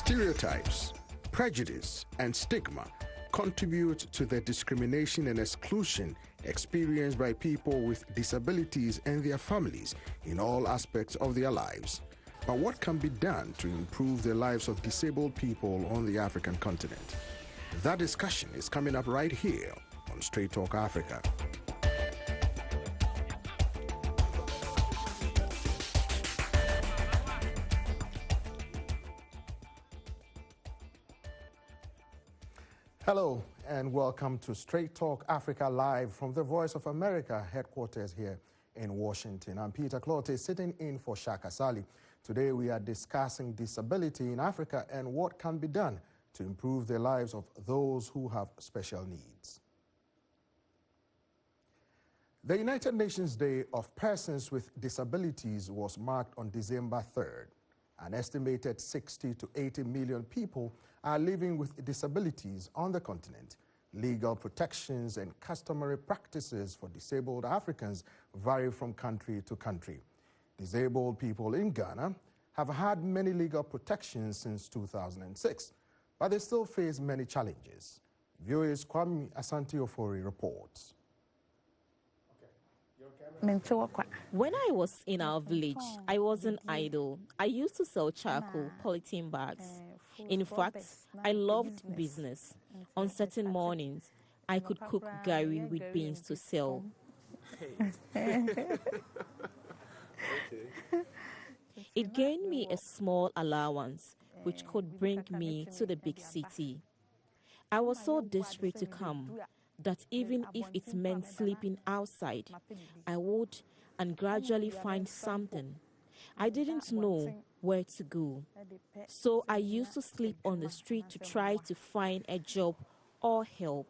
Stereotypes, prejudice, and stigma contribute to the discrimination and exclusion experienced by people with disabilities and their families in all aspects of their lives. But what can be done to improve the lives of disabled people on the African continent? That discussion is coming up right here on Straight Talk Africa. Hello and welcome to Straight Talk Africa live from the Voice of America headquarters here in Washington. I'm Peter Clottey sitting in for Shaka Sali. Today we are discussing disability in Africa and what can be done to improve the lives of those who have special needs. The United Nations Day of Persons with Disabilities was marked on December 3rd. An estimated 60 to 80 million people are living with disabilities on the continent. Legal protections and customary practices for disabled Africans vary from country to country. Disabled people in Ghana have had many legal protections since 2006, but they still face many challenges. VOA's Kwame Asante Ofori reports. When I was in our village, I wasn't idle. I used to sell charcoal, polythene bags. In fact, I loved business. On certain mornings, I could cook gari with beans to sell. It gained me a small allowance, which could bring me to the big city. I was so desperate to come that even if it meant sleeping outside, I would and gradually find something. I didn't know where to go, so I used to sleep on the street to try to find a job or help.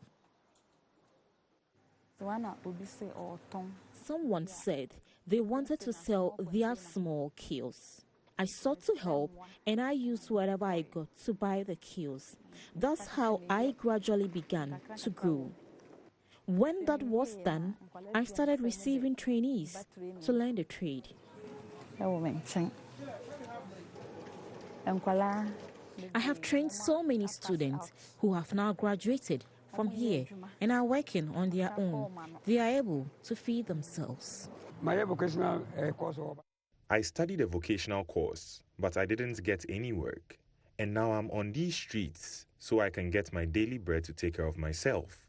Someone said they wanted to sell their small kiosks. I sought to help and I used whatever I got to buy the kiosks. That's how I gradually began to grow. When that was done, I started receiving trainees to learn the trade. I have trained so many students who have now graduated from here and are working on their own. They are able to feed themselves. I studied a vocational course, but I didn't get any work. And now I'm on these streets so I can get my daily bread to take care of myself.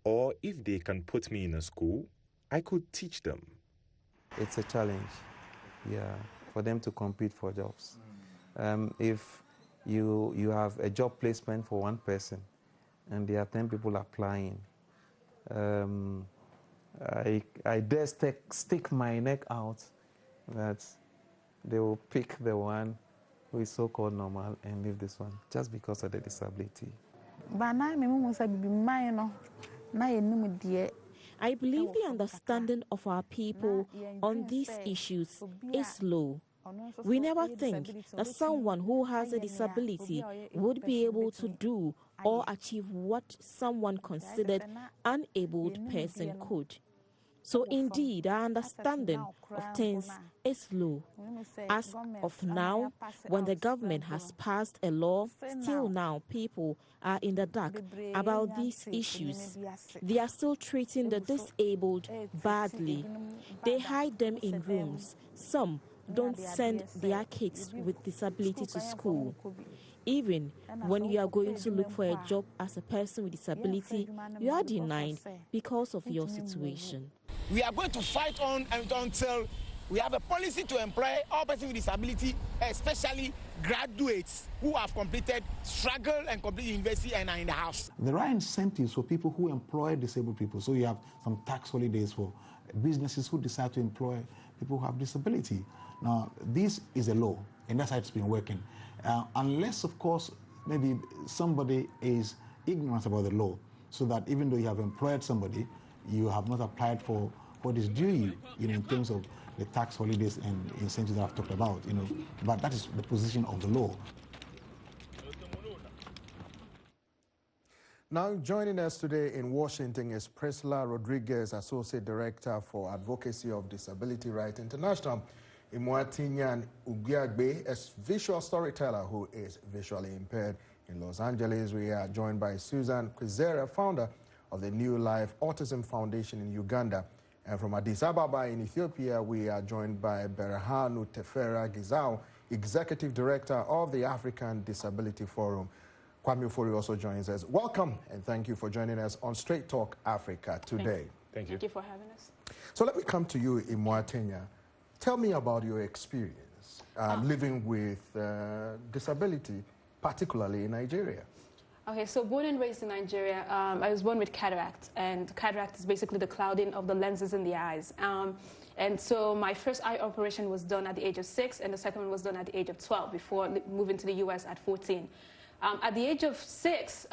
Or if they can put me in a school, I could teach them. It's a challenge, for them to compete for jobs. If you have a job placement for one person and there are 10 people applying, I dare stick my neck out that they will pick the one who is so-called normal and leave this one just because of the disability. I believe the understanding of our people on these issues is low. We never think that someone who has a disability would be able to do or achieve what someone considered an unabled person could. So indeed, our understanding of things is low. As of now, when the government has passed a law, still now people are in the dark about these issues. They are still treating the disabled badly. They hide them in rooms. Some don't send their kids with disability to school. Even when you are going to look for a job as a person with disability, you are denied because of your situation. We are going to fight on until we have a policy to employ all persons with disability, especially graduates who have completed struggle and completed university and are in the house. There are incentives for people who employ disabled people. So you have some tax holidays for businesses who decide to employ people who have disability. Now, this is a law, and that's how it's been working. Unless, of course, maybe somebody is ignorant about the law, so that even though you have employed somebody, you have not applied for what is due you, in terms of the tax holidays and incentives that I've talked about, But that is the position of the law. Now joining us today in Washington is Priscila Rodriguez, Associate Director for Advocacy of Disability Rights International. Imuetinyan Ugiagbe, a visual storyteller who is visually impaired. In Los Angeles, we are joined by Kwizera Founder of the new Life Autism Foundation in Uganda. And from Addis Ababa in Ethiopia, we are joined by Berhanu Tefera Gizaw, Executive Director of the African Disability Forum. Kwame Asante Ofori also joins us. Welcome, and thank you for joining us on Straight Talk Africa today. Thank you for having us. So let me come to you, Imuetinyan. Tell me about your experience living with disability, particularly in Nigeria. Okay, so born and raised in Nigeria, I was born with cataract, and cataract is basically the clouding of the lenses in the eyes. And so my first eye operation was done at the age of 6, and the second one was done at the age of 12 before moving to the US at 14. At the age of 6,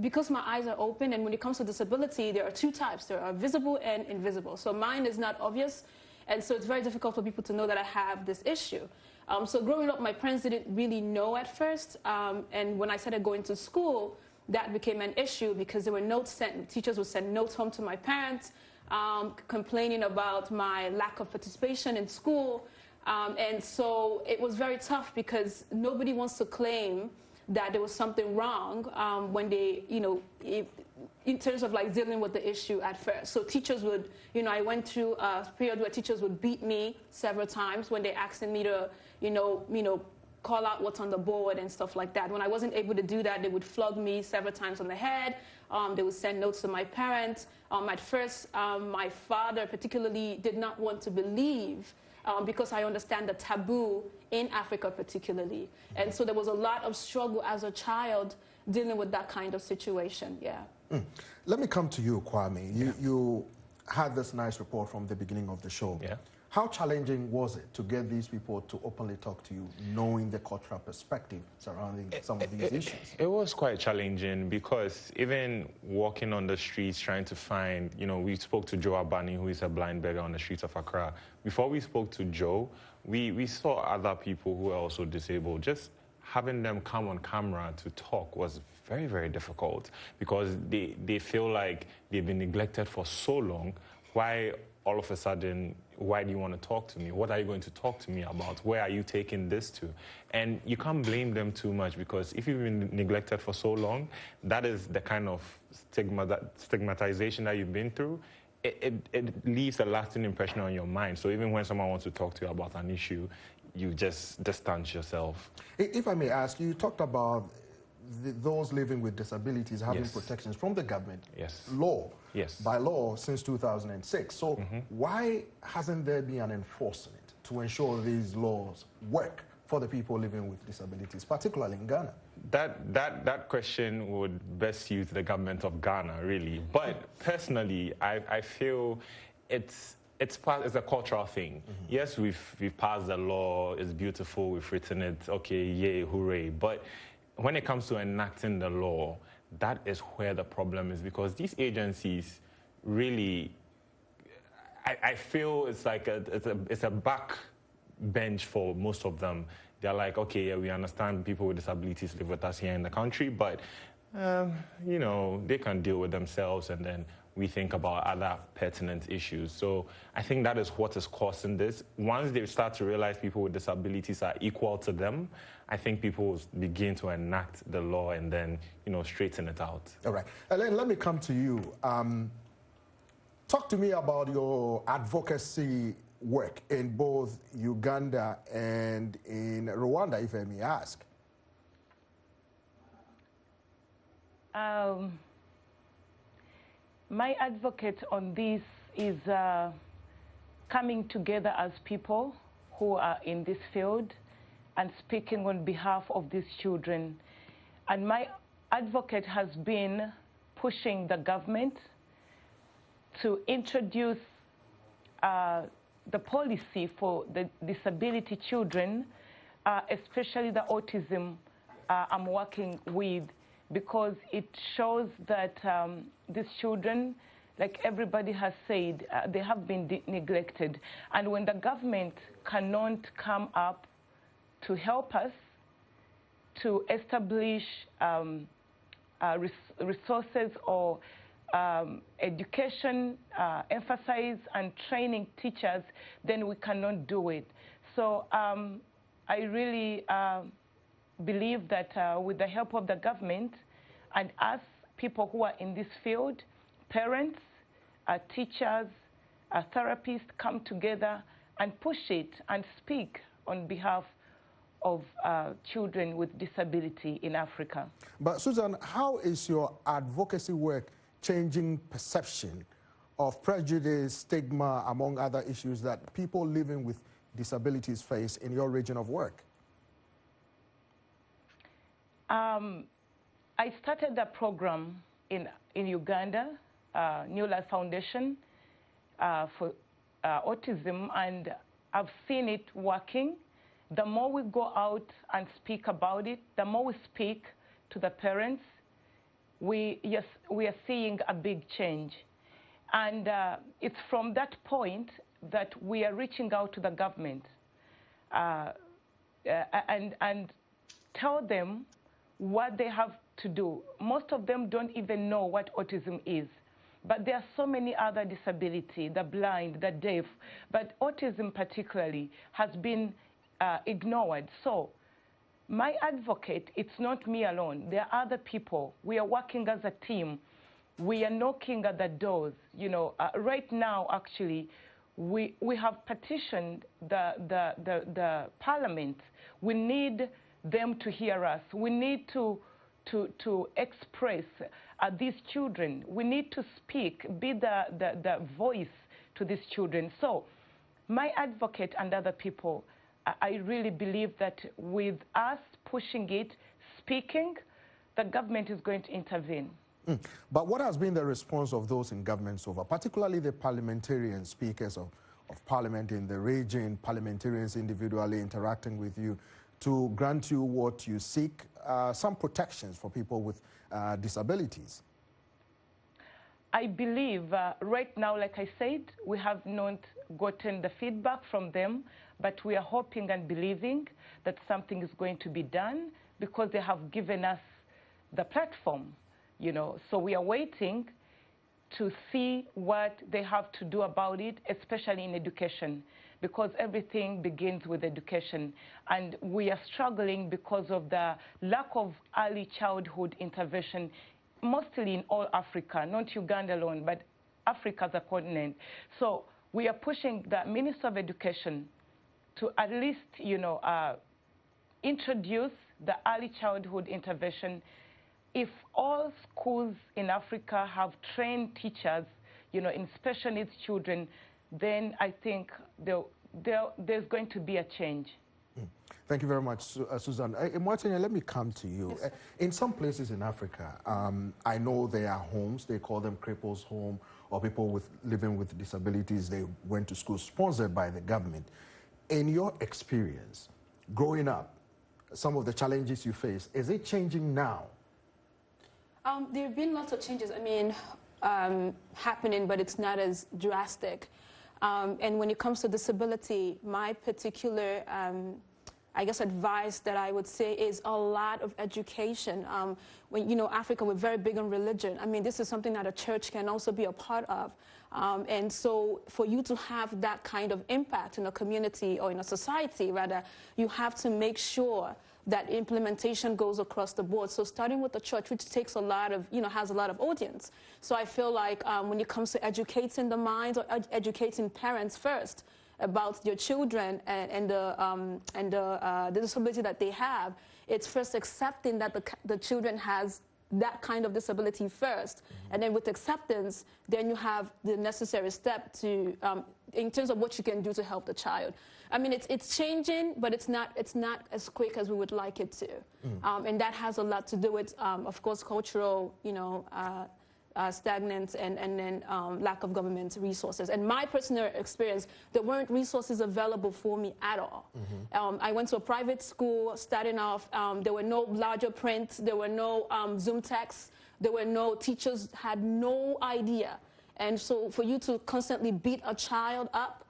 because my eyes are open, and when it comes to disability, there are two types. There are visible and invisible. So mine is not obvious, and so it's very difficult for people to know that I have this issue. So growing up, my parents didn't really know at first, and when I started going to school, that became an issue because there were notes sent. Teachers would send notes home to my parents, complaining about my lack of participation in school, and so it was very tough because nobody wants to claim that there was something wrong when they, in terms of like dealing with the issue at first. So teachers would, I went through a period where teachers would beat me several times when they asked me to, call out what's on the board and stuff like that. When I wasn't able to do that, they would flog me several times on the head. They would send notes to my parents. At first, my father particularly did not want to believe because I understand the taboo in Africa particularly. And so there was a lot of struggle as a child dealing with that kind of situation, yeah. Let me come to you, Kwame. You had this nice report from the beginning of the show. Yeah. How challenging was it to get these people to openly talk to you, knowing the cultural perspective surrounding some of these issues? It was quite challenging because even walking on the streets trying to find, we spoke to Joe Abani, who is a blind beggar on the streets of Accra. Before we spoke to Joe, we saw other people who were also disabled. Just having them come on camera to talk was very, very difficult because they feel like they've been neglected for so long. Why all of a sudden, why do you want to talk to me? What are you going to talk to me about? Where are you taking this to? And you can't blame them too much because if you've been neglected for so long, that is the kind of stigmatization that you've been through. It leaves a lasting impression on your mind. So even when someone wants to talk to you about an issue, you just distance yourself. If I may ask, you talked about those living with disabilities having protections from the government law, by law since 2006. So why hasn't there been an enforcement to ensure these laws work for the people living with disabilities, particularly in Ghana? That question would best suit the government of Ghana, really. But personally, I feel it's a cultural thing. Yes, we've passed the law, it's beautiful, we've written it, okay, yay, hooray. But when it comes to enacting the law, that is where the problem is because these agencies really, I feel it's like it's a back bench for most of them. They're like, okay, yeah, we understand people with disabilities live with us here in the country, but they can deal with themselves, and then we think about other pertinent issues. So I think that is what is causing this. Once they start to realize people with disabilities are equal to them, I think people will begin to enact the law and then, straighten it out. All right. Elaine, let me come to you. Talk to me about your advocacy work in both Uganda and in Rwanda, if I may ask. My advocate on this is coming together as people who are in this field and speaking on behalf of these children. And my advocate has been pushing the government to introduce the policy for the disability children, especially the autism I'm working with, because it shows that these children, like everybody has said, they have been neglected. And when the government cannot come up to help us to establish resources or education, emphasize and training teachers, then we cannot do it. So I really believe that with the help of the government and us, people who are in this field, parents, teachers, therapists, come together and push it and speak on behalf of children with disability in Africa. But Susan, how is your advocacy work changing perception of prejudice, stigma, among other issues that people living with disabilities face in your region of work? I started a program in Uganda, New Life Foundation for autism, and I've seen it working. The more we go out and speak about it, the more we speak to the parents, we are seeing a big change. And it's from that point that we are reaching out to the government and tell them what they have to do. Most of them don't even know what autism is. But there are so many other disabilities, the blind, the deaf, but autism particularly has been ignored. So my advocate, it's not me alone. There are other people. We are working as a team. We are knocking at the doors. You know, right now, actually, we have petitioned the parliament. We need them to hear us. We need to express these children. We need to speak, be the voice to these children. So my advocate and other people, I really believe that with us pushing it, speaking, the government is going to intervene. But what has been the response of those in government so far, particularly the parliamentarian speakers of parliament in the region, parliamentarians individually interacting with you to grant you what you seek, some protections for people with disabilities? I believe right now, like I said, we have not gotten the feedback from them, but we are hoping and believing that something is going to be done because they have given us the platform, you know. So we are waiting to see what they have to do about it, especially in education, because everything begins with education. And we are struggling because of the lack of early childhood intervention, mostly in all Africa, not Uganda alone, but Africa as a continent. So we are pushing the Minister of Education to at least, you know, introduce the early childhood intervention. If all schools in Africa have trained teachers, you know, in special needs children, then I think there's going to be a change. Thank you very much, Susan. Imuetinyan, let me come to you. Yes. In some places in Africa, I know there are homes, they call them cripples' home, or people living with disabilities, they went to school sponsored by the government. In your experience, growing up, some of the challenges you face, is it changing now? There have been lots of changes, I mean, happening, but it's not as drastic. And when it comes to disability, my particular, I guess, advice that I would say is a lot of education. When, you know, Africa, we're very big on religion. I mean, this is something that a church can also be a part of. And so for you to have that kind of impact in a community or in a society, rather, you have to make sure that implementation goes across the board. So starting with the church, which takes a lot of, you know, has a lot of audience. So I feel like when it comes to educating the minds or educating parents first about your children and the disability that they have, it's first accepting that the children has that kind of disability first. And then with acceptance, then you have the necessary step to, in terms of what you can do to help the child. I mean, it's changing, but it's not as quick as we would like it to. And that has a lot to do with, of course, cultural, you know, stagnance and then lack of government resources. And my personal experience, there weren't resources available for me at all. I went to a private school starting off. There were no larger print. There were no Zoom texts. There were no teachers, had no idea. And so for you to constantly beat a child up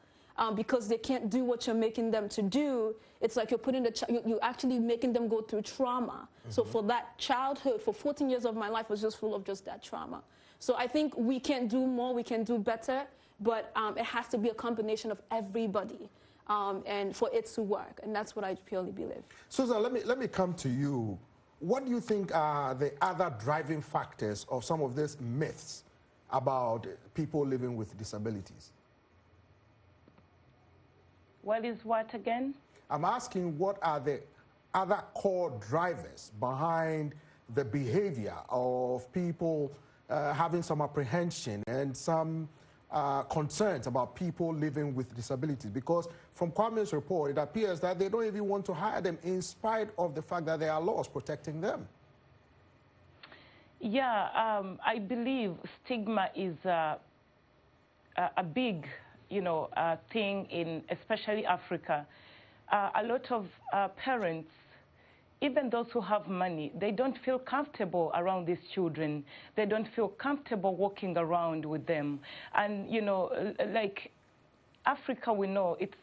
because they can't do what you're making them to do, it's like you're putting you're actually making them go through trauma. So for that childhood, for 14 years of my life was just full of just that trauma. So I think we can do more, we can do better, but it has to be a combination of everybody. and for it to work. And that's what I purely believe. Susan, let me come to you. What do you think are the other driving factors of some of these myths about people living with disabilities? What is what again? I'm asking what are the other core drivers behind the behavior of people having some apprehension and some concerns about people living with disabilities, because from Kwame's report, it appears that they don't even want to hire them in spite of the fact that there are laws protecting them. Yeah, I believe stigma is a big, thing in especially Africa. A lot of parents, even those who have money, they don't feel comfortable around these children. They don't feel comfortable walking around with them. And, like Africa, we know it's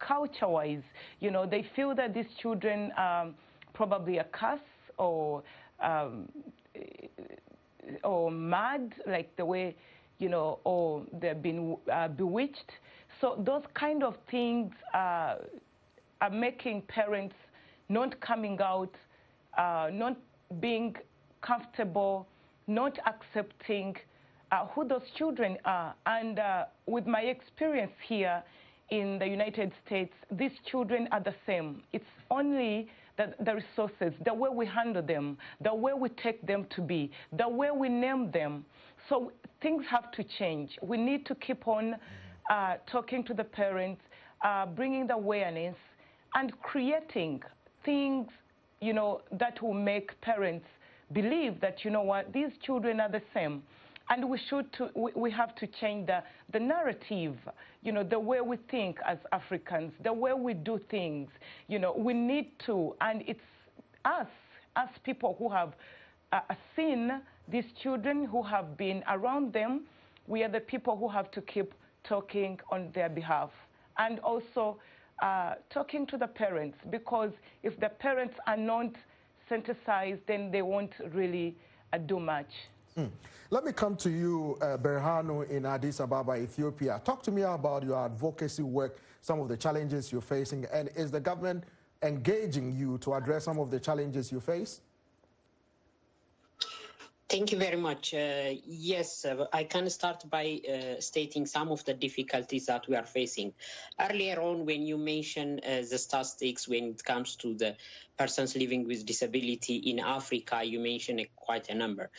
culture-wise, they feel that these children are probably a curse or mad, like the way, or they've been bewitched. So those kind of things are making parents not coming out, not being comfortable, not accepting who those children are. And with my experience here in the United States, these children are the same. It's only the resources, the way we handle them, the way we take them to be, the way we name them. So things have to change. We need to keep on talking to the parents, bringing the awareness, and creating things, that will make parents believe that, these children are the same. And we have to change the narrative, the way we think as Africans, the way we do things. We need to, and it's us people who have seen these children, who have been around them. We are the people who have to keep talking on their behalf. And also talking to the parents, because if the parents are not sensitized, then they won't really do much. Let me come to you, Berhanu, in Addis Ababa, Ethiopia. Talk to me about your advocacy work, some of the challenges you're facing, and is the government engaging you to address some of the challenges you face? Thank you very much. Yes, I can start by stating some of the difficulties that we are facing. Earlier on, when you mentioned the statistics when it comes to the persons living with disability in Africa, you mentioned quite a number.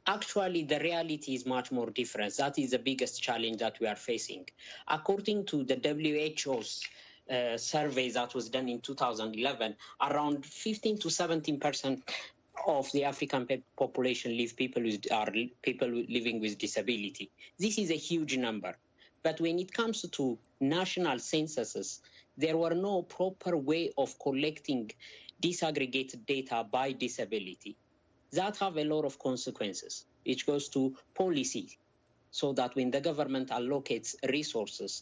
Actually, the reality is much more different. That is the biggest challenge that we are facing. According to the WHO's survey that was done in 2011, around 15 to 17% of the African population are people living with disability. This is a huge number. But when it comes to national censuses, there were no proper way of collecting disaggregated data by disability. That have a lot of consequences, which goes to policy, so that when the government allocates resources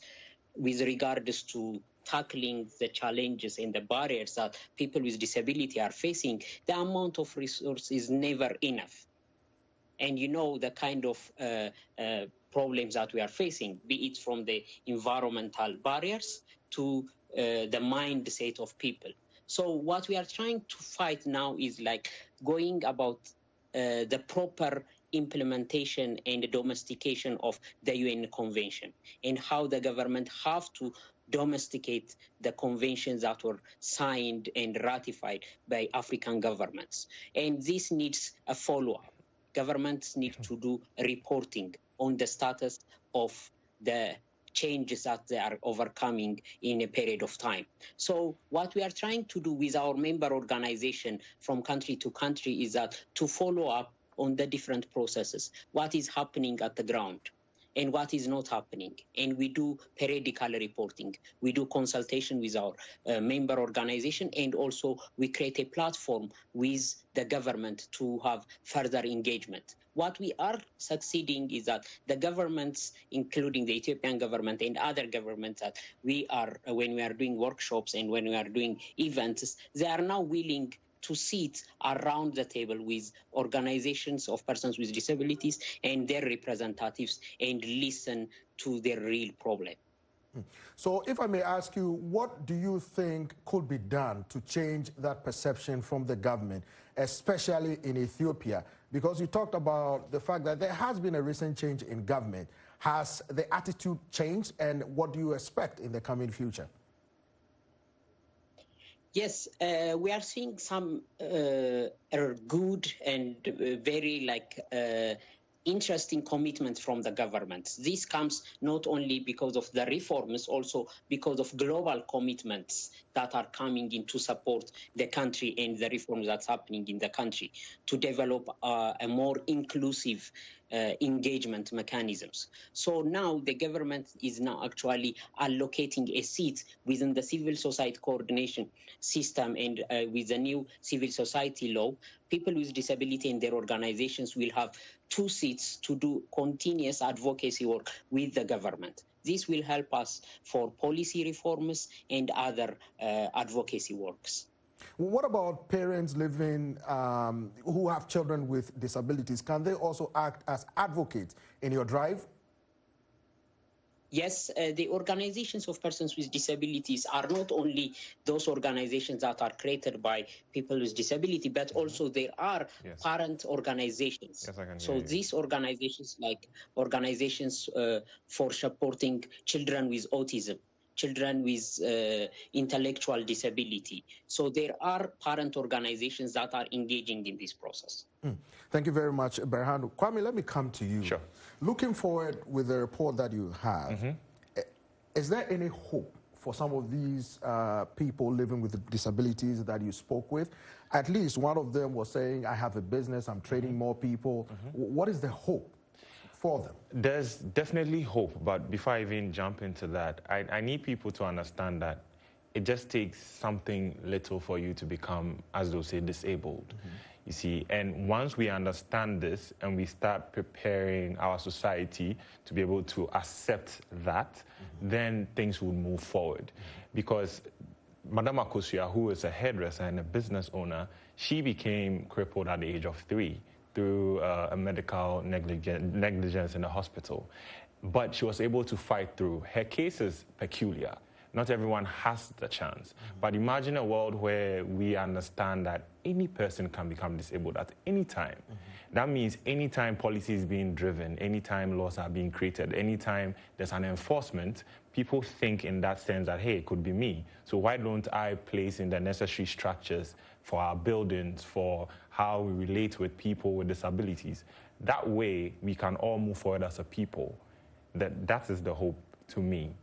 with regards to tackling the challenges and the barriers that people with disability are facing, the amount of resource is never enough. And the kind of problems that we are facing, be it from the environmental barriers to the mindset of people. So what we are trying to fight now is like going about the proper implementation and domestication of the UN Convention, and how the government have to domesticate the conventions that were signed and ratified by African governments. And this needs a follow-up. Governments need to do reporting on the status of the changes that they are overcoming in a period of time. So what we are trying to do with our member organization from country to country is that to follow up on the different processes, what is happening at the ground and what is not happening. And we do periodical reporting. We do consultation with our member organization, and also we create a platform with the government to have further engagement. What we are succeeding is that the governments, including the Ethiopian government and other governments that we are, when we are doing workshops and when we are doing events, they are now willing to sit around the table with organizations of persons with disabilities and their representatives and listen to their real problem. So if I may ask you, what do you think could be done to change that perception from the government, especially in Ethiopia? Because you talked about the fact that there has been a recent change in government. Has the attitude changed, and what do you expect in the coming future? Yes, we are seeing some good and very interesting commitments from the government. This comes not only because of the reforms, also because of global commitments that are coming in to support the country and the reforms that's happening in the country to develop a more inclusive engagement mechanisms. So now the government is now actually allocating a seat within the civil society coordination system, and with the new civil society law, people with disability and their organizations will have 2 seats to do continuous advocacy work with the government. This will help us for policy reforms and other advocacy works. What about parents living, who have children with disabilities? Can they also act as advocates in your drive? Yes, the organizations of persons with disabilities are not only those organizations that are created by people with disability, but also there are parent organizations. Yes, I can so hear you. these organizations, like organizations for supporting children with autism, children with intellectual disability. So there are parent organizations that are engaging in this process. Thank you very much, Berhanu. Kwame, let me come to you. Sure. Looking forward with the report that you have, is there any hope for some of these people living with disabilities that you spoke with? At least one of them was saying, I have a business, I'm training more people. What is the hope for them? There's definitely hope, but before I even jump into that, I need people to understand that it just takes something little for you to become, as they'll say, disabled. You see, and once we understand this and we start preparing our society to be able to accept that, then things will move forward. Because Madame Akosua, who is a hairdresser and a business owner, she became crippled at the age of 3 through a medical negligence in the hospital. But she was able to fight through. Her case is peculiar. Not everyone has the chance. But imagine a world where we understand that any person can become disabled at any time. That means anytime policy is being driven, anytime laws are being created, anytime there's an enforcement, people think in that sense that, hey, it could be me. So why don't I place in the necessary structures for our buildings, for how we relate with people with disabilities? That way, we can all move forward as a people. That is the hope to me.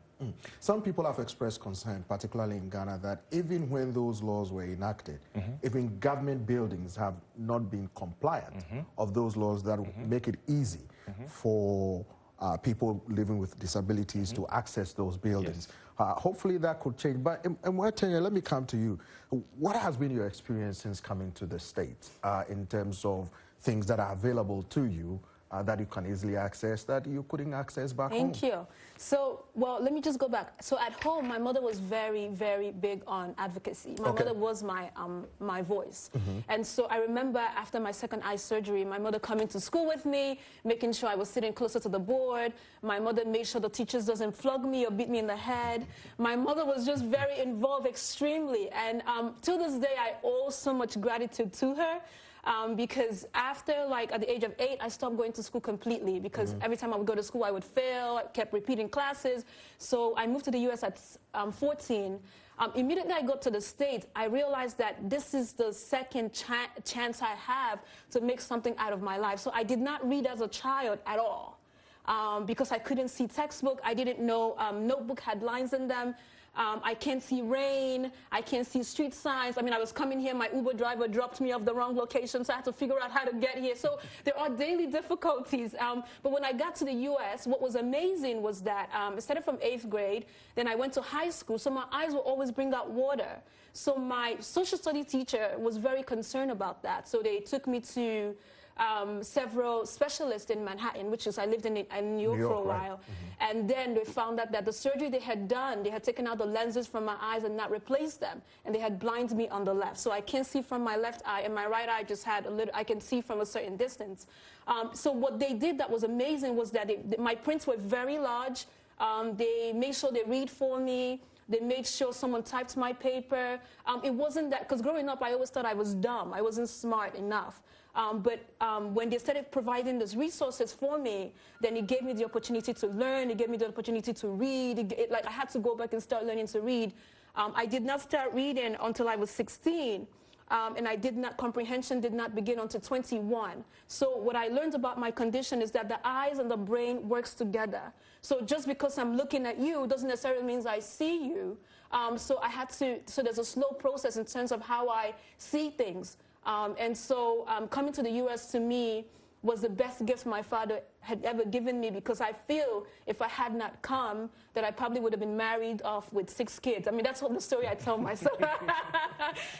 Some people have expressed concern, particularly in Ghana, that even when those laws were enacted, even government buildings have not been compliant of those laws that make it easy for people living with disabilities to access those buildings. Hopefully that could change. But Imuetinyan, let me come to you. What has been your experience since coming to the States in terms of things that are available to you that you can easily access that you couldn't access back home? Thank you. So, well, let me just go back. So at home, my mother was very, very big on advocacy. My mother was my voice. And so I remember after my second eye surgery, my mother coming to school with me, making sure I was sitting closer to the board. My mother made sure the teachers doesn't flog me or beat me in the head. My mother was just very involved extremely. And to this day, I owe so much gratitude to her. Because after, at the age of 8, I stopped going to school completely because every time I would go to school, I would fail. I kept repeating classes. So I moved to the U.S. at 14. Immediately I got to the States, I realized that this is the second chance I have to make something out of my life. So I did not read as a child at all because I couldn't see textbook. I didn't know notebook had lines in them. I can't see rain. I can't see street signs. I mean, I was coming here, my Uber driver dropped me off the wrong location, so I had to figure out how to get here. So there are daily difficulties. But when I got to the U.S., what was amazing was that I started from 8th grade, then I went to high school, so my eyes will always bring out water. So my social studies teacher was very concerned about that. So they took me to several specialists in Manhattan, which is, I lived in New York for a while. And then they found out that the surgery they had done, they had taken out the lenses from my eyes and not replaced them. And they had blinded me on the left. So I can't see from my left eye, and my right eye just had a little, I can see from a certain distance. So what they did that was amazing was that my prints were very large. They made sure they read for me. They made sure someone typed my paper. It wasn't that, because growing up, I always thought I was dumb. I wasn't smart enough. But when they started providing those resources for me, then it gave me the opportunity to learn. It gave me the opportunity to read. Like I had to go back and start learning to read. I did not start reading until I was 16. And comprehension did not begin until 21. So what I learned about my condition is that the eyes and the brain works together. So just because I'm looking at you doesn't necessarily mean I see you. So there's a slow process in terms of how I see things. And so coming to the U.S. to me was the best gift my father had ever given me, because I feel if I had not come, that I probably would have been married off with 6 kids. I mean, that's what the story I tell myself.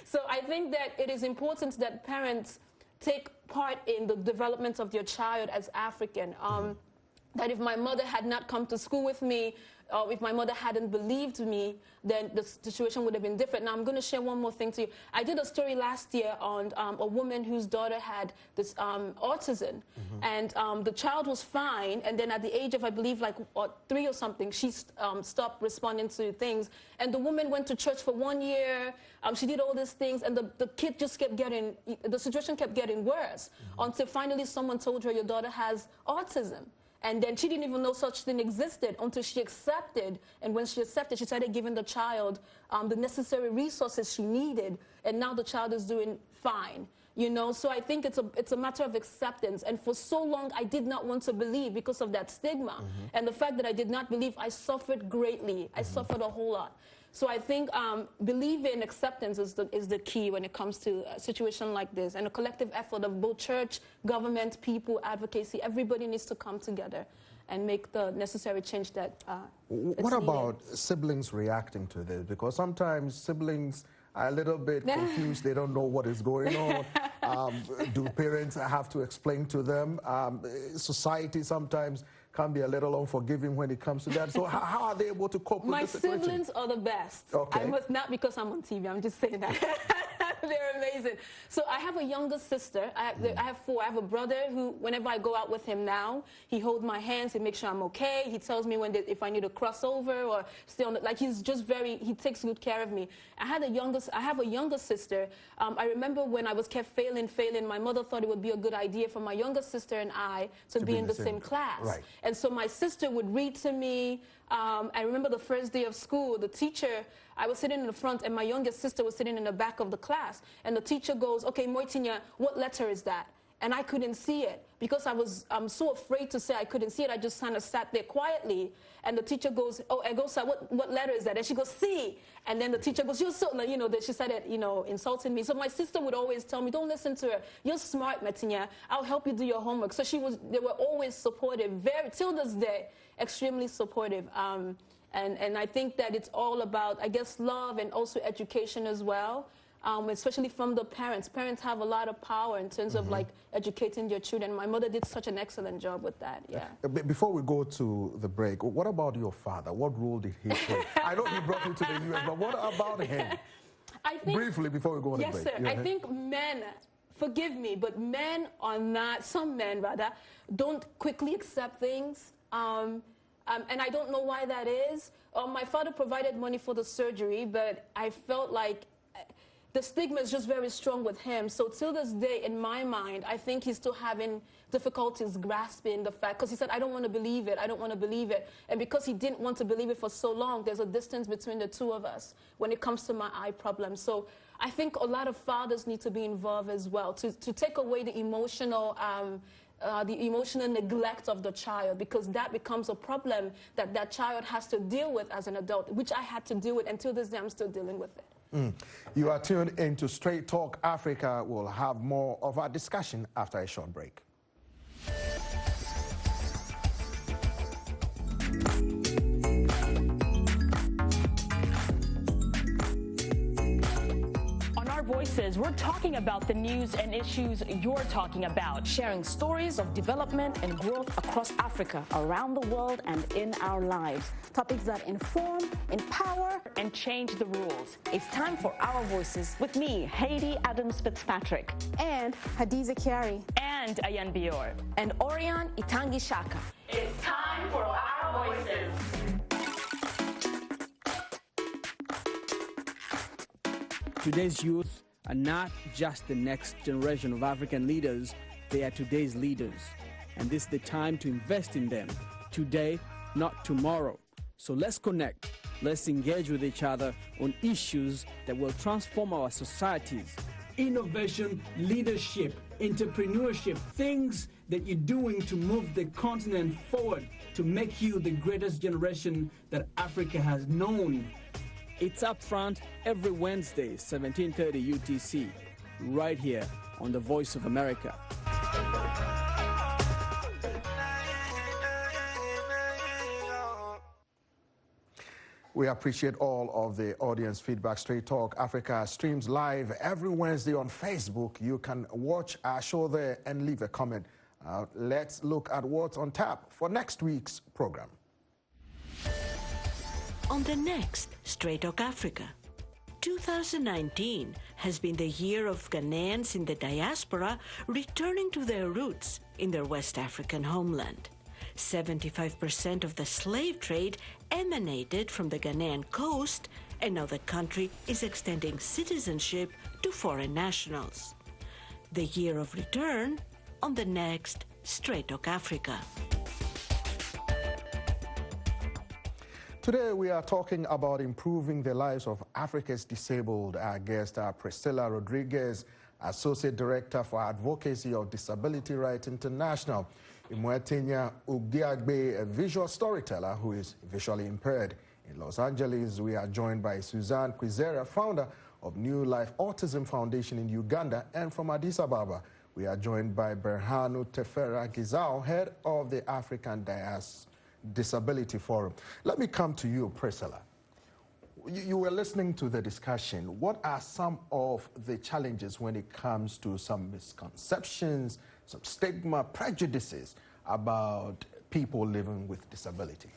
So I think that it is important that parents take part in the development of their child as African. That if my mother had not come to school with me, if my mother hadn't believed me, then the situation would have been different. Now, I'm going to share one more thing to you. I did a story last year on a woman whose daughter had this autism, and the child was fine, and then at the age of, I believe, like 3 or something, she stopped responding to things, and the woman went to church for 1 year. She did all these things, and the kid just kept getting, the situation kept getting worse, until finally someone told her, your daughter has autism. And then she didn't even know such thing existed until she accepted. And when she accepted, she started giving the child the necessary resources she needed. And now the child is doing fine. You know, so I think it's a matter of acceptance. And for so long, I did not want to believe because of that stigma. And the fact that I did not believe, I suffered greatly. I suffered a whole lot. So I think believing acceptance is the key when it comes to a situation like this. And a collective effort of both church, government, people, advocacy, everybody needs to come together and make the necessary change that What about siblings reacting to this? Because sometimes siblings are a little bit confused. They don't know what is going on. Do parents have to explain to them? Society sometimes can be a little unforgiving when it comes to that. So how are they able to cope with the situation? My siblings are the best. Okay. I must, not because I'm on TV, I'm just saying that. They're amazing. So I have a younger sister. I have 4. I have a brother who, whenever I go out with him now, he holds my hands, he makes sure I'm okay. He tells me if I need to cross over or stay on like he's just he takes good care of me. I have a younger sister. I remember when I was kept failing, my mother thought it would be a good idea for my younger sister and I to be in the same class. Right. And so my sister would read to me. I remember the first day of school, the teacher, I was sitting in the front and my youngest sister was sitting in the back of the class. And the teacher goes, okay, Imuetinyan, what letter is that? And I couldn't see it because I'm so afraid to say I couldn't see it. I just kind of sat there quietly. And the teacher goes, oh, Egosa, what letter is that? And she goes, C. And then the teacher goes, you're so, you know, she started, you know, insulting me. So my sister would always tell me, don't listen to her. You're smart, Imuetinyan. I'll help you do your homework. So they were always supportive, till this day, extremely supportive. And I think that it's all about, I guess, love and also education as well. Especially from the parents. Parents have a lot of power in terms of like educating their children. My mother did such an excellent job with that, yeah. Before we go to the break, what about your father? What role did he play? I know he brought you to the U.S., but what about him? I think, briefly, before we go on the break. Yes, sir. I think men, forgive me, but men are not, some men rather, don't quickly accept things. And I don't know why that is. My father provided money for the surgery, but I felt like the stigma is just very strong with him. So till this day, in my mind, I think he's still having difficulties grasping the fact, because he said, I don't want to believe it, I don't want to believe it. And because he didn't want to believe it for so long, there's a distance between the two of us when it comes to my eye problem. So I think a lot of fathers need to be involved as well, to take away the emotional neglect of the child, because that becomes a problem that child has to deal with as an adult, which I had to deal with. Until this day, I'm still dealing with it. You are tuned into Straight Talk Africa. We'll have more of our discussion after a short break. Voices, we're talking about the news and issues you're talking about, sharing stories of development and growth across Africa, around the world, and in our lives. Topics that inform, empower, and change the rules. It's time for Our Voices with me, Haiti Adams Fitzpatrick, and Hadiza Kiari, and Ayan Bior, and Orion Itangi Shaka. It's time for Our Voices. Today's youth are not just the next generation of African leaders, they are today's leaders. And this is the time to invest in them, today, not tomorrow. So let's connect, let's engage with each other on issues that will transform our societies. Innovation, leadership, entrepreneurship, things that you're doing to move the continent forward, to make you the greatest generation that Africa has known. It's Up Front every Wednesday, 1730 UTC, right here on the Voice of America. We appreciate all of the audience feedback. Straight Talk Africa streams live every Wednesday on Facebook. You can watch our show there and leave a comment. Let's look at what's on tap for next week's program. On the next Straight Talk Africa, 2019 has been the year of Ghanaians in the diaspora returning to their roots in their West African homeland. 75% of the slave trade emanated from the Ghanaian coast, and now the country is extending citizenship to foreign nationals. The year of return on the next Straight Talk Africa. Today we are talking about improving the lives of Africa's disabled. Our guest are Priscila Rodriguez, Associate Director for Advocacy of Disability Rights International. Imuetinyan Ugiagbe, a visual storyteller who is visually impaired. In Los Angeles, we are joined by Kwizera Founder of new Life Autism Foundation in Uganda, and from Addis Ababa, we are joined by Berhanu Tefera Gizaw, head of the African Disability Forum. Let me come to you, Priscila. You were listening to the discussion. What are some of the challenges when it comes to some misconceptions, some stigma, prejudices about people living with disability?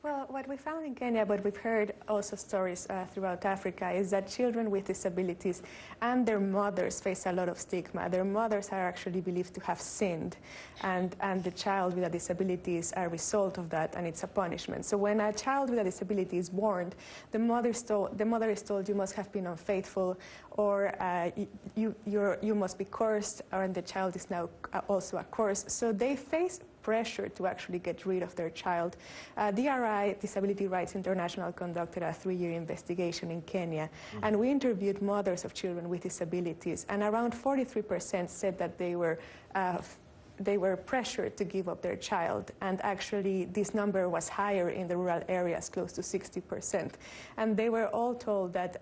Well, what we found in Kenya, but we've heard also stories throughout Africa, is that children with disabilities and their mothers face a lot of stigma. Their mothers are actually believed to have sinned, and the child with a disability is a result of that, and it's a punishment. So when a child with a disability is born, the mother is told you must have been unfaithful, or you must be cursed, and the child is now also a curse. So they face pressure to actually get rid of their child. DRI, Disability Rights International, conducted a 3-year investigation in Kenya, and we interviewed mothers of children with disabilities, and around 43% said that they were pressured to give up their child, and actually this number was higher in the rural areas, close to 60%. And they were all told that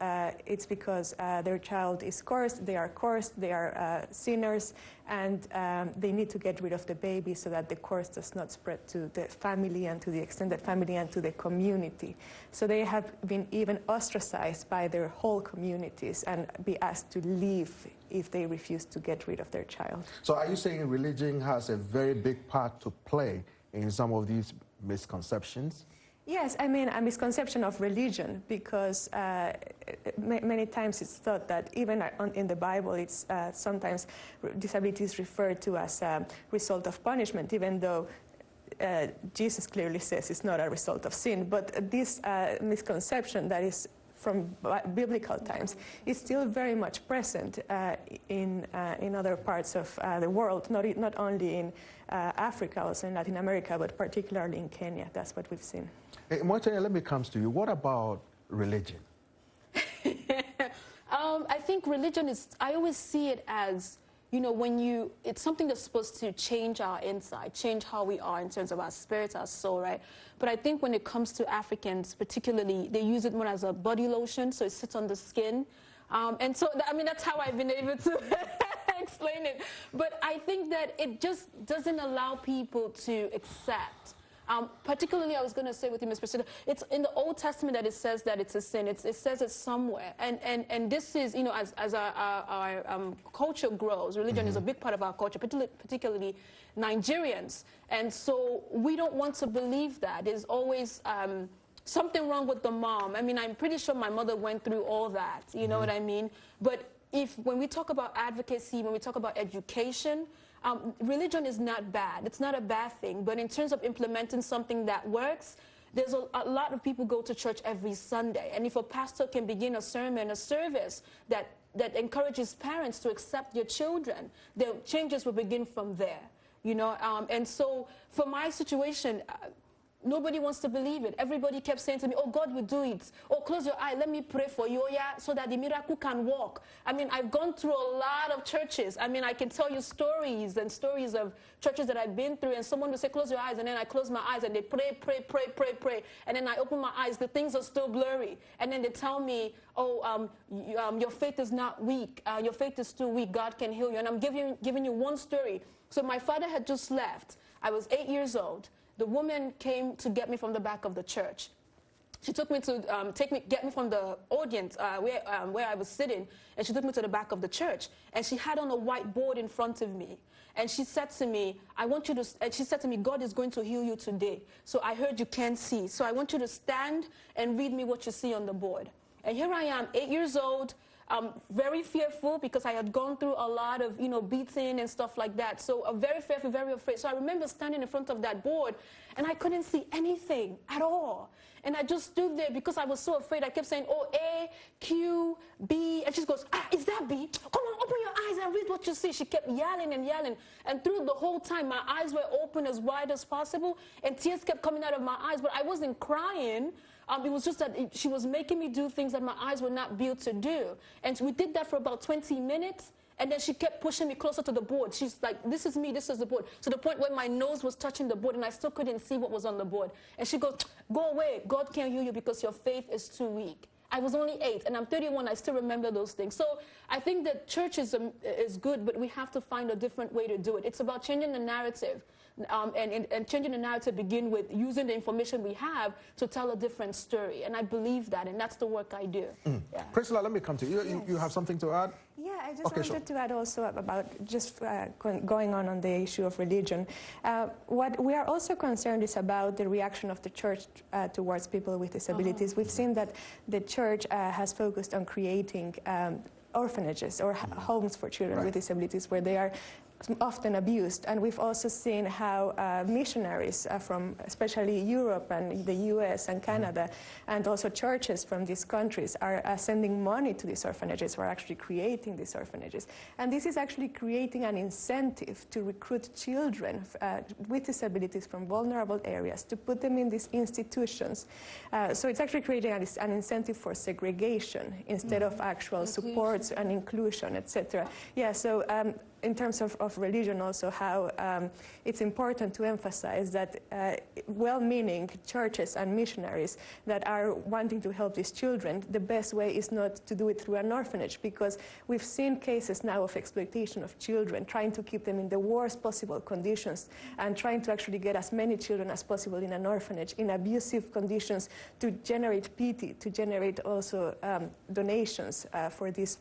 it's because their child is cursed, they are sinners, and they need to get rid of the baby so that the curse does not spread to the family and to the extended family and to the community. So they have been even ostracized by their whole communities and be asked to leave if they refuse to get rid of their child. So are you saying religion has a very big part to play in some of these misconceptions? Yes, I mean a misconception of religion, because many times it's thought that even in the Bible, it's sometimes disability is referred to as a result of punishment, even though Jesus clearly says it's not a result of sin. But this misconception that is from biblical times is still very much present in other parts of the world, not only in Africa, also in Latin America, but particularly in Kenya. That's what we've seen. Hey, Imuetinyan, let me come to you. What about religion? I think religion is, I always see it as, you know, it's something that's supposed to change our inside, change how we are in terms of our spirit, our soul, right? But I think when it comes to Africans particularly, they use it more as a body lotion, so it sits on the skin. And so, I mean, that's how I've been able to explain it. But I think that it just doesn't allow people to accept. Particularly, I was going to say with you, Ms. Priscilla, it's in the Old Testament that it says that it's a sin. It says it somewhere. And this is, you know, as our culture grows, religion is a big part of our culture, particularly Nigerians. And so we don't want to believe that. There's always something wrong with the mom. I mean, I'm pretty sure my mother went through all that, you know what I mean? But when we talk about advocacy, when we talk about education, religion is not bad. It's not a bad thing. But in terms of implementing something that works, there's a lot of people go to church every Sunday. And if a pastor can begin a sermon, a service that encourages parents to accept your children, the changes will begin from there, you know. And so for my situation, nobody wants to believe it. Everybody kept saying to me, oh, God will do it. Oh, close your eye, let me pray for you, yeah, so that the miracle can work. I mean, I've gone through a lot of churches. I mean, I can tell you stories and stories of churches that I've been through, and someone will say, close your eyes, and then I close my eyes, and they pray, pray, pray, pray, pray. And then I open my eyes, the things are still blurry. And then they tell me, oh, your faith is not weak. Your faith is still weak. God can heal you. And I'm giving you one story. So my father had just left. I was 8 years old. The woman came to get me from the back of the church. She took me to get me from the audience where I was sitting, and she took me to the back of the church. And she had on a whiteboard in front of me. And she said to me, and she said to me, God is going to heal you today. So I heard you can't see. So I want you to stand and read me what you see on the board. And here I am, 8 years old, very fearful because I had gone through a lot of, you know, beating and stuff like that. So very fearful, very afraid. So I remember standing in front of that board, and I couldn't see anything at all. And I just stood there because I was so afraid. I kept saying, oh, A, Q, B. And she goes, ah, is that B? Come on, open your eyes and read what you see. She kept yelling and yelling. And through the whole time, my eyes were open as wide as possible, and tears kept coming out of my eyes. But I wasn't crying. It was just that she was making me do things that my eyes were not built to do. And we did that for about 20 minutes. And then she kept pushing me closer to the board. She's like, this is me, this is the board. To the point where my nose was touching the board, and I still couldn't see what was on the board. And she goes, go away. God can't heal you because your faith is too weak. I was only 8, and I'm 31. I still remember those things. So I think that church is good, but we have to find a different way to do it. It's about changing the narrative. And changing the narrative begin with using the information we have to tell a different story. And I believe that, and that's the work I do. Yeah. Priscila, let me come to you. Yes. You have something to add? Yeah, I just wanted to add also about just going on the issue of religion. What we are also concerned is about the reaction of the church towards people with disabilities. We've seen that the church has focused on creating orphanages or homes for children with disabilities where they are often abused. And we've also seen how missionaries from especially Europe and the US and Canada, and also churches from these countries are sending money to these orphanages, or actually creating these orphanages. And this is actually creating an incentive to recruit children with disabilities from vulnerable areas to put them in these institutions. So it's actually creating an incentive for segregation instead of actual supports and inclusion, etc. Yeah, so in terms of religion also, how it's important to emphasize that well-meaning churches and missionaries that are wanting to help these children, the best way is not to do it through an orphanage, because we've seen cases now of exploitation of children, trying to keep them in the worst possible conditions and trying to actually get as many children as possible in an orphanage in abusive conditions to generate pity, to generate also donations for this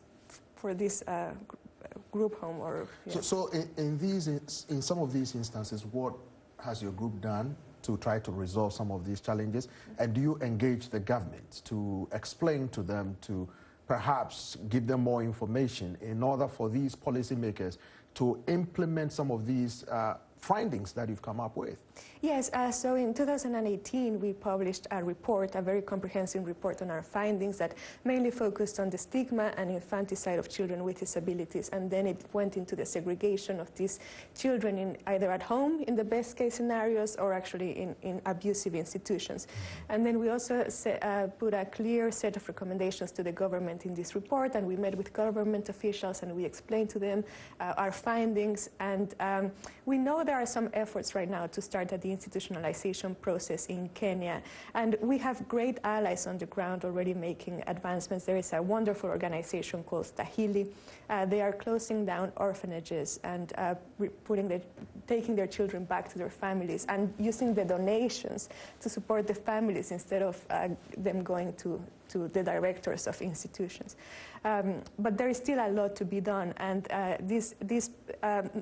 group home. Or so in some of these instances, what has your group done to try to resolve some of these challenges? And do you engage the government to explain to them, to perhaps give them more information in order for these policymakers to implement some of these findings that you've come up with? Yes, so in 2018 we published a report, a very comprehensive report on our findings that mainly focused on the stigma and infanticide of children with disabilities, and then it went into the segregation of these children in either at home in the best case scenarios or actually in abusive institutions. And then we also put a clear set of recommendations to the government in this report, and we met with government officials and we explained to them our findings. And we know there are some efforts right now to start at the institutionalization process in Kenya, and we have great allies on the ground already making advancements. There is a wonderful organization called Stahili. They are closing down orphanages and taking their children back to their families and using the donations to support the families instead of them going to the directors of institutions. But there is still a lot to be done, and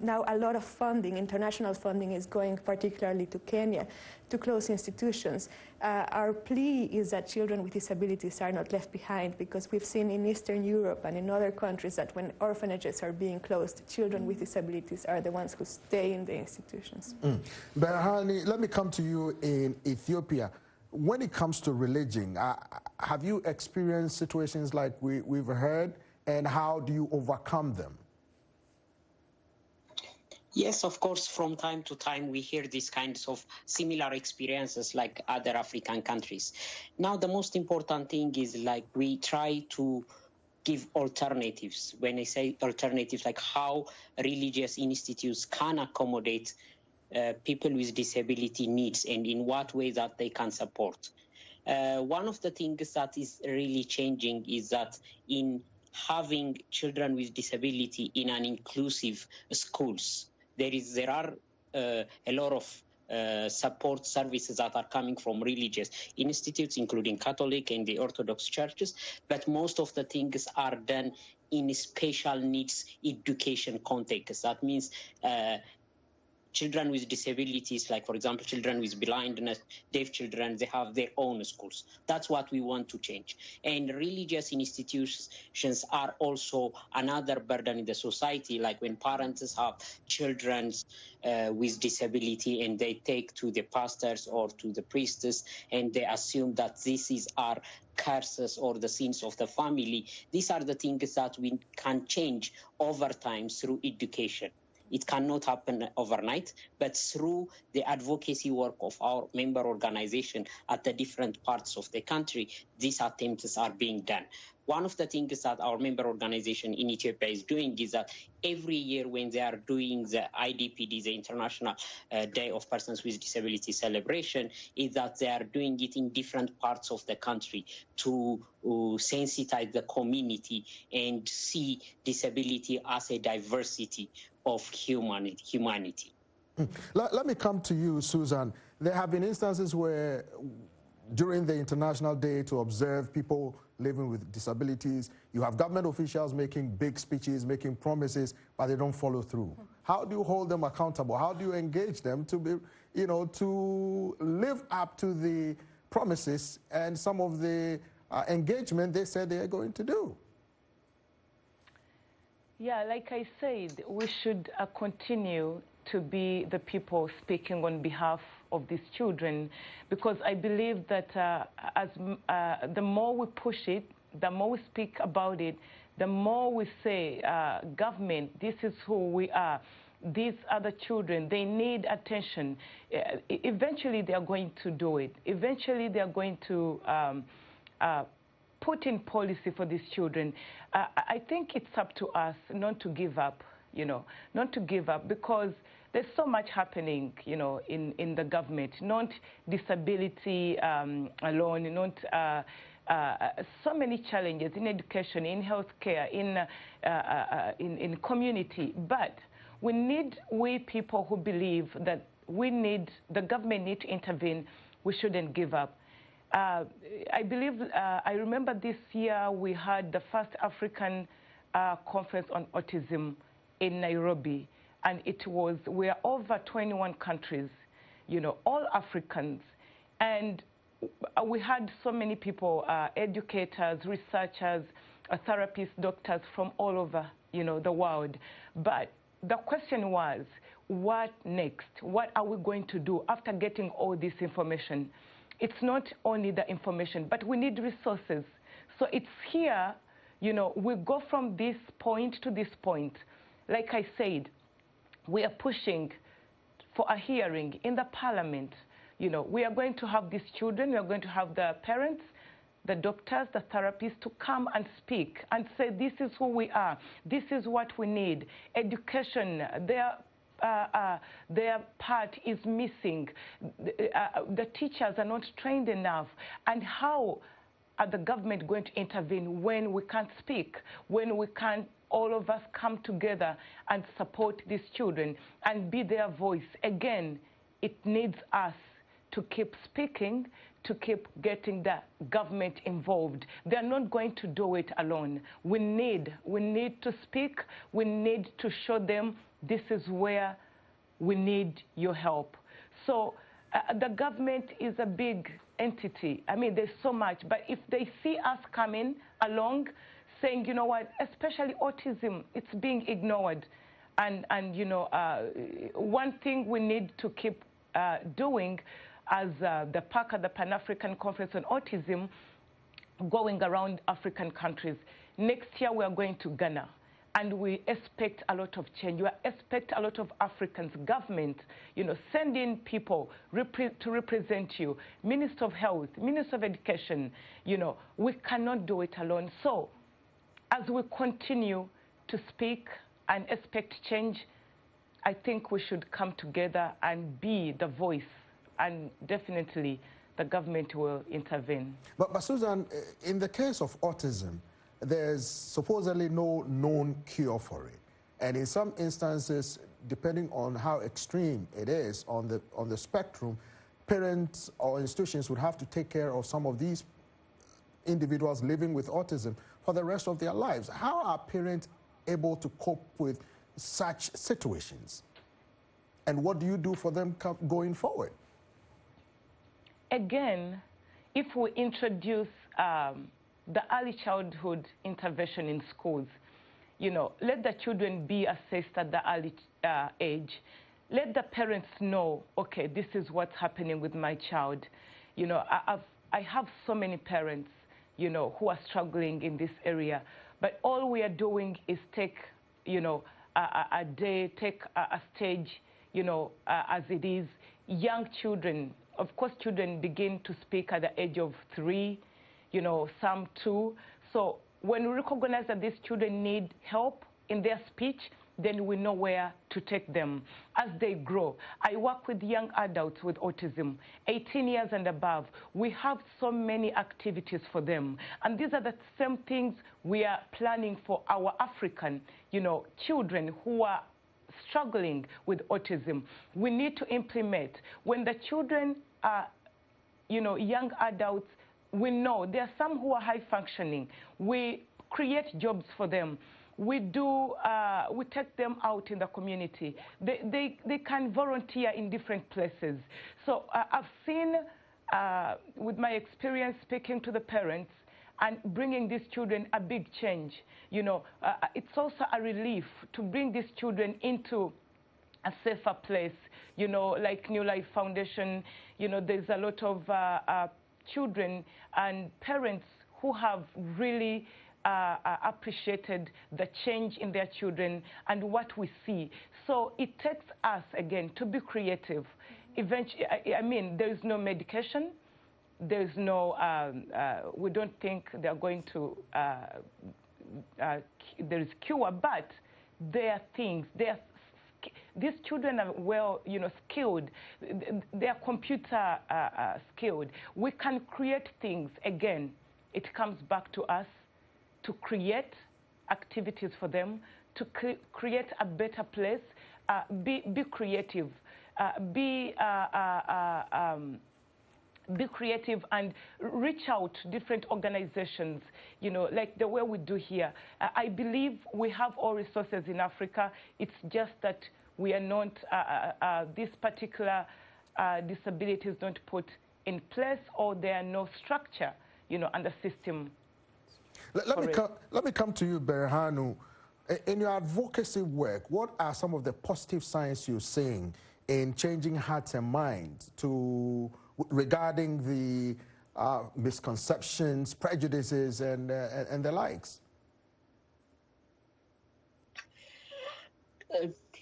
now a lot of funding, international funding, is going particularly to Kenya to close institutions. Our plea is that children with disabilities are not left behind, because we've seen in Eastern Europe and in other countries that when orphanages are being closed, children with disabilities are the ones who stay in the institutions. Berhanu, let me come to you in Ethiopia. when it comes to religion, have you experienced situations like we've heard, and how do you overcome them? Yes, of course, from time to time we hear these kinds of similar experiences like other African countries. Now, the most important thing is like we try to give alternatives. When I say alternatives, like how religious institutes can accommodate people with disability needs and in what way that they can support. One of the things that is really changing is that in having children with disability in an inclusive schools, there are a lot of support services that are coming from religious institutes, including Catholic and the Orthodox churches, but most of the things are done in special needs education context. That means children with disabilities, like, for example, children with blindness, deaf children, they have their own schools. That's what we want to change. And religious institutions are also another burden in the society, like when parents have children with disability and they take to the pastors or to the priests and they assume that this is our curses or the sins of the family. These are the things that we can change over time through education. It cannot happen overnight, but through the advocacy work of our member organization at the different parts of the country, these attempts are being done. One of the things that our member organization in Ethiopia is doing is that every year when they are doing the IDPD, the International Day of Persons with Disability celebration, is that they are doing it in different parts of the country to sensitize the community and see disability as a diversity of humanity. Let me come to you, Susan. There have been instances where during the International Day to observe people living with disabilities, you have government officials making big speeches, making promises, but they don't follow through. How do you hold them accountable? How do you engage them to be, to live up to the promises and some of the engagement they said they are going to do? Yeah, like I said, we should continue to be the people speaking on behalf of these children, because I believe that the more we push it, the more we speak about it, the more we say, government, this is who we are. These are the children, they need attention. Eventually, they are going to do it. Eventually, they are going to put in policy for these children. I think it's up to us not to give up, not to give up, because there's so much happening, in the government, not disability alone, not so many challenges in education, in healthcare, in community. But we people who believe that the government need to intervene, we shouldn't give up. I believe, I remember this year we had the first African conference on autism in Nairobi, and we are over 21 countries, all Africans, and we had so many people, educators, researchers, therapists, doctors from all over, the world. But the question was, what next? What are we going to do after getting all this information? It's not only the information, but we need resources. So it's here, we go from this point to this point. Like I said, we are pushing for a hearing in the parliament. We are going to have these children, we are going to have the parents, the doctors, the therapists to come and speak and say, this is who we are, this is what we need. Education, their part is missing. The teachers are not trained enough. And how are the government going to intervene when we can't speak, when we can't all of us come together and support these children and be their voice? Again, it needs us to keep speaking, to keep getting the government involved. They're not going to do it alone. We need to speak. We need to show them this is where we need your help. So the government is a big entity. I mean, there's so much. But if they see us coming along, saying, you know what, especially autism, it's being ignored. And one thing we need to keep doing, as the PACA, the Pan-African Conference on Autism, going around African countries. Next year, we are going to Ghana. And we expect a lot of change. We expect a lot of Africans, government, send in people to represent you. Minister of Health, Minister of Education, we cannot do it alone. So as we continue to speak and expect change, I think we should come together and be the voice, and definitely the government will intervene. But Susan, in the case of autism, there's supposedly no known cure for it. And in some instances, depending on how extreme it is on the spectrum, parents or institutions would have to take care of some of these individuals living with autism for the rest of their lives. How are parents able to cope with such situations? And what do you do for them going forward? Again, if we introduce the early childhood intervention in schools, let the children be assessed at the early age. Let the parents know, okay, this is what's happening with my child. I have so many parents, who are struggling in this area. But all we are doing is take, a day, take a stage, as it is. Young children, of course, children begin to speak at the age of 3, some 2. So when we recognize that these children need help in their speech, then we know where to take them as they grow. I work with young adults with autism, 18 years and above. We have so many activities for them. And these are the same things we are planning for our African, children who are struggling with autism. We need to implement. When the children are, young adults, we know there are some who are high functioning. We create jobs for them. We take them out in the community. They can volunteer in different places. So I've seen, with my experience speaking to the parents and bringing these children, a big change. It's also a relief to bring these children into a safer place. Like New Life Foundation, there's a lot of children and parents who have really appreciated the change in their children and what we see. So it takes us, again, to be creative. Eventually, I mean, there is no medication. There's no, we don't think they're going to, there is cure, but there are things, these children are well, skilled. They are computer skilled. We can create things. Again, it comes back to us to create activities for them, to create a better place. Be creative. Be creative and reach out to different organizations, like the way we do here. I believe we have all resources in Africa. It's just that we are not, this particular disability is not put in place, or there are no structure, and the system. Let me come to you, Berhanu. In your advocacy work, what are some of the positive signs you're seeing in changing hearts and minds regarding the misconceptions, prejudices, and the likes?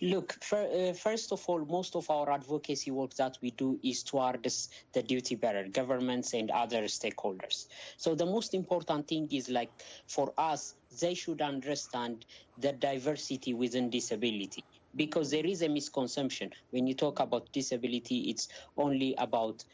Look, first of all, most of our advocacy work that we do is towards the duty bearer, governments and other stakeholders. So the most important thing is, like, for us, they should understand the diversity within disability. Because there is a misconception. When you talk about disability, it's only about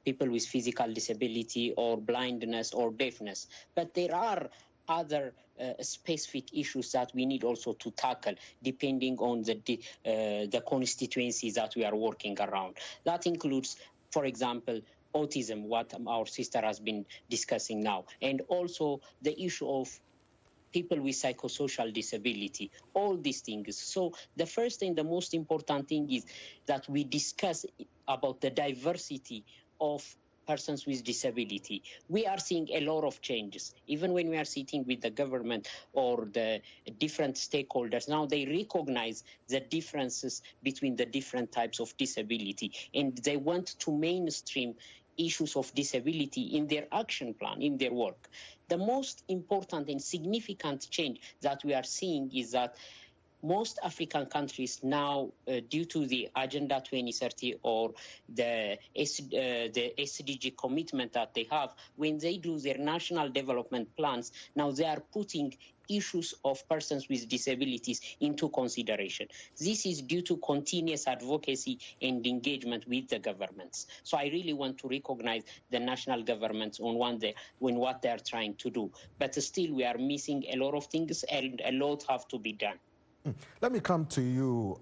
people with physical disability or blindness or deafness. But there are other specific issues that we need also to tackle, depending on the constituencies that we are working around. That includes, for example, autism, what our sister has been discussing now, and also the issue of people with psychosocial disability, all these things. So the first and the most important thing is that we discuss about the diversity of persons with disability. We are seeing a lot of changes. Even when we are sitting with the government or the different stakeholders, now they recognize the differences between the different types of disability, and they want to mainstream issues of disability in their action plan, in their work. The most important and significant change that we are seeing is that most African countries now, due to the Agenda 2030 or the SDG commitment that they have, when they do their national development plans, now they are putting issues of persons with disabilities into consideration. This is due to continuous advocacy and engagement with the governments. So I really want to recognize the national governments on what they are trying to do. But still, we are missing a lot of things, and a lot have to be done. Let me come to you,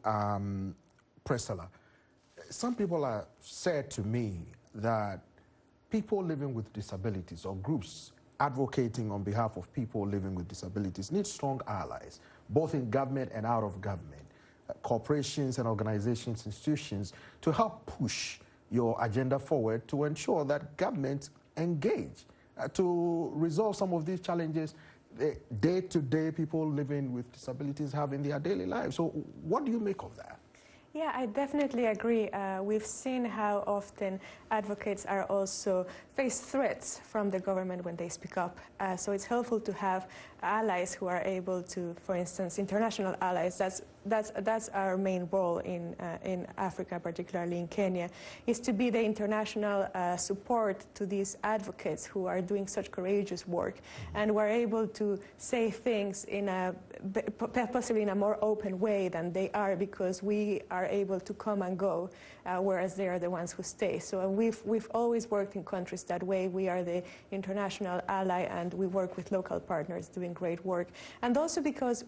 Priscila. Some people have said to me that people living with disabilities or groups advocating on behalf of people living with disabilities need strong allies, both in government and out of government, corporations and organizations, institutions, to help push your agenda forward to ensure that governments engage to resolve some of these challenges day-to-day people living with disabilities have in their daily lives. So what do you make of that? Yeah, I definitely agree. We've seen how often advocates are also face threats from the government when they speak up. So it's helpful to have allies who are able to, for instance, international allies. That's our main role in Africa, particularly in Kenya, is to be the international support to these advocates who are doing such courageous work, and we're able to say things in possibly in a more open way than they are, because we are able to come and go, whereas they are the ones who stay. So we've always worked in countries that way. We are the international ally, and we work with local partners doing great work. And also because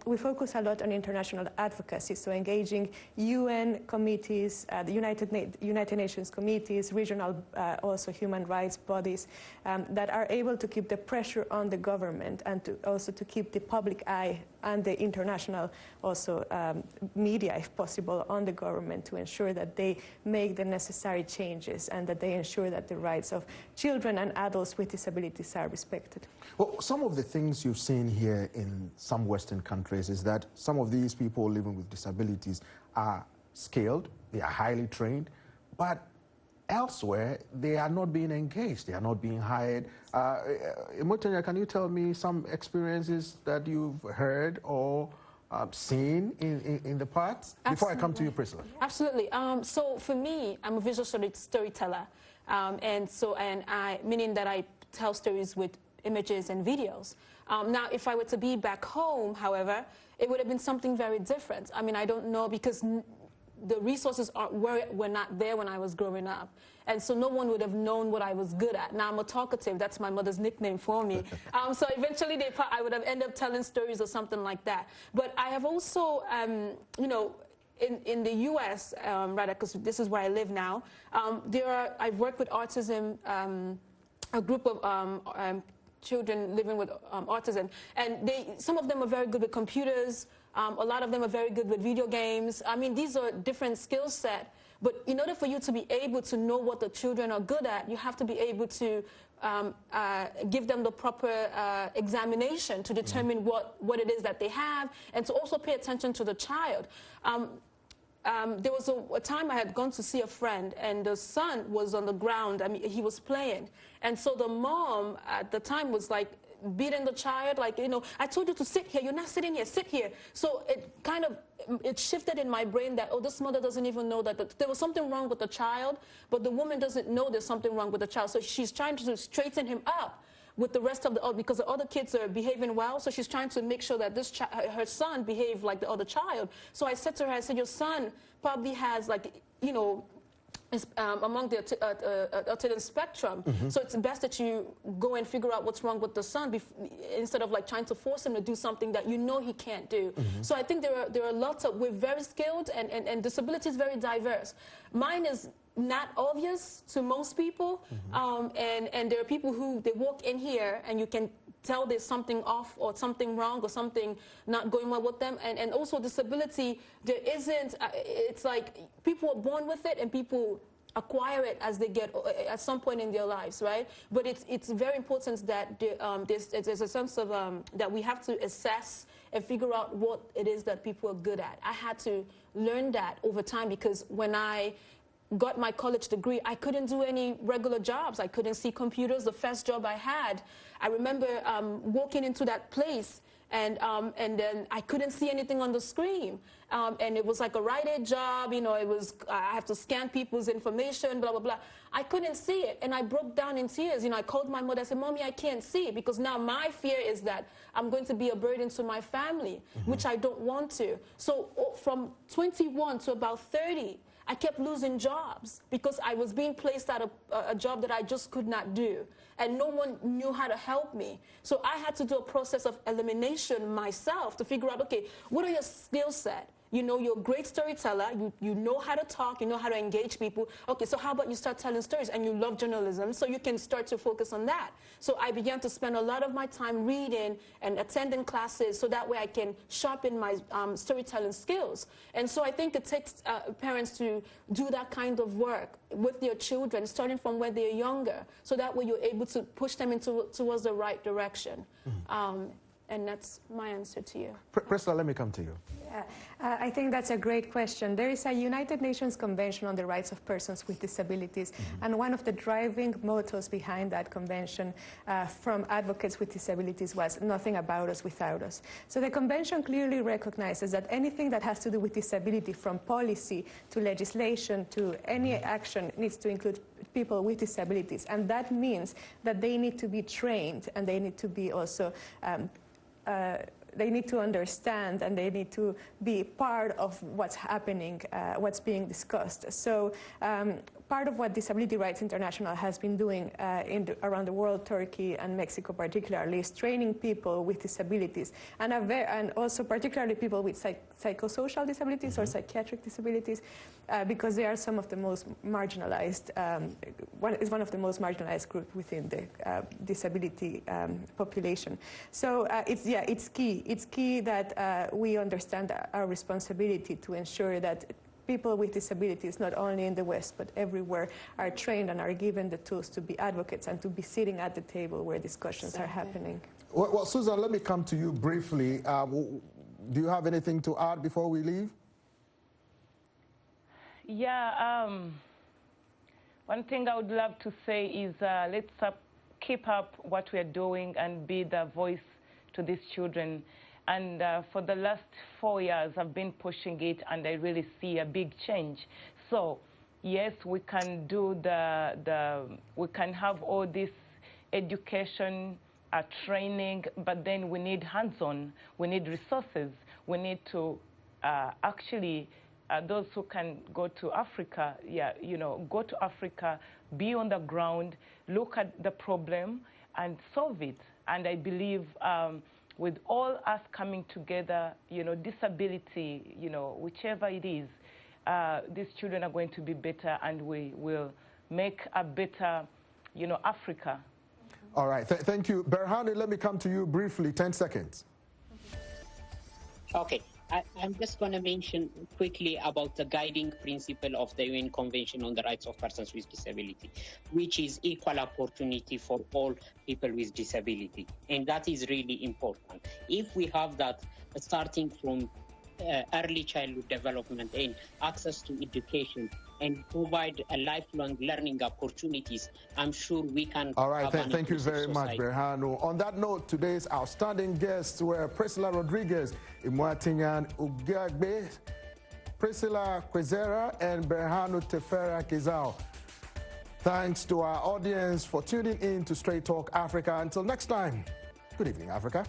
we focus a lot on international advocacy, so engaging UN committees, the United Nations committees, regional also human rights bodies that are able to keep the pressure on the government, and also to keep the public eye and the international also media, if possible, on the government, to ensure that they make the necessary changes and that they ensure that the rights of children and adults with disabilities are respected. Well, some of the things you've seen here in some Western countries is that some of these people living with disabilities are skilled, they are highly trained, but elsewhere, they are not being engaged, they are not being hired. Imuetinyan, can you tell me some experiences that you've heard or seen in the past? Absolutely. Before I come to you, Priscila. Absolutely. So for me, I'm a visual storyteller, meaning that I tell stories with images and videos. Now, if I were to be back home, however, it would have been something very different. I mean, I don't know, because the resources were not there when I was growing up. And so no one would have known what I was good at. Now, I'm a talkative. That's my mother's nickname for me. So eventually I would have ended up telling stories or something like that. But I have also, you know, in the U.S., rather, because this is where I live now, I've worked with autism, a group of children living with autism. And some of them are very good with computers. A lot of them are very good with video games. I mean, these are different skill set. But in order for you to be able to know what the children are good at, you have to be able to give them the proper examination to determine what it is that they have, and to also pay attention to the child. There was a time I had gone to see a friend, and the son was on the ground. I mean, he was playing. And so the mom at the time was like beating the child, like, you know, I told you to sit here. You're not sitting here. Sit here. So it shifted in my brain that, oh, this mother doesn't even know that there was something wrong with the child, but the woman doesn't know there's something wrong with the child. So she's trying to straighten him up with the rest of because the other kids are behaving well, so she's trying to make sure that her son behave like the other child. So I said to her, I said, your son probably has, like, you know, is among the autism spectrum. So it's best that you go and figure out what's wrong with the son instead of like trying to force him to do something that you know he can't do. So I think there are lots of, we're very skilled, and disability is very diverse. Mine is not obvious to most people, and there are people who, they walk in here and you can tell there's something off or something wrong or something not going well with them. And also disability, there isn't, it's like people are born with it and people acquire it as they get at some point in their lives, right? But it's very important that there's a sense of that we have to assess and figure out what it is that people are good at. I had to learn that over time, because when I got my college degree, I couldn't do any regular jobs. I couldn't see computers. The first job I had, I remember walking into that place, and then I couldn't see anything on the screen. And it was like a Rite Aid job, you know, it was, I have to scan people's information, blah, blah, blah. I couldn't see it, and I broke down in tears. You know, I called my mother, I said, Mommy, I can't see, because now my fear is that I'm going to be a burden to my family, which I don't want to. So from 21 to about 30, I kept losing jobs because I was being placed at a job that I just could not do, and no one knew how to help me. So I had to do a process of elimination myself to figure out, okay, what are your skill set? You know, you're a great storyteller, you know how to talk, you know how to engage people. Okay, so how about you start telling stories, and you love journalism, so you can start to focus on that. So I began to spend a lot of my time reading and attending classes, so that way I can sharpen my storytelling skills. And so I think it takes parents to do that kind of work with their children, starting from when they're younger, so that way you're able to push them towards the right direction. And that's my answer to you. Priscila, let me come to you. Yeah, I think that's a great question. There is a United Nations Convention on the Rights of Persons with Disabilities, and one of the driving mottos behind that convention from advocates with disabilities was nothing about us without us. So the convention clearly recognizes that anything that has to do with disability, from policy to legislation to any action, needs to include people with disabilities, and that means that they need to be trained, and they need to be also they need to understand, and they need to be part of what's happening, what's being discussed. So part of what Disability Rights International has been doing around the world, Turkey and Mexico particularly, is training people with disabilities, and also particularly people with psychosocial disabilities or psychiatric disabilities, because they are some of the most marginalized, is one of the most marginalized groups within the disability population. So it's key. It's key that we understand our responsibility to ensure that people with disabilities, not only in the West but everywhere, are trained and are given the tools to be advocates and to be sitting at the table where discussions are happening. Well, Susan, let me come to you briefly. Do you have anything to add before we leave? Yeah, one thing I would love to say is let's keep up what we are doing and be the voice to these children. And for the last 4 years, I've been pushing it, and I really see a big change. So, yes, we can do we can have all this education, training, but then we need hands-on. We need resources. We need to actually, those who can go to Africa, go to Africa, be on the ground, look at the problem, and solve it. And I believe with all us coming together, disability, whichever it is, these children are going to be better, and we will make a better, Africa. All right, thank you. Berhanu, let me come to you briefly, 10 seconds. Okay. I'm just going to mention quickly about the guiding principle of the UN Convention on the Rights of Persons with Disability, which is equal opportunity for all people with disability. And that is really important. If we have that starting from early childhood development and access to education and provide a lifelong learning opportunities, I'm sure we can. All right, thank you very much, Berhanu. On that note, today's outstanding guests were Priscila Rodriguez, Imuetinyan Ugiagbe, Priscila, Kwizera, and Berhanu Tefera Gizaw. Thanks to our audience for tuning in to Straight Talk Africa. Until next time, good evening, Africa.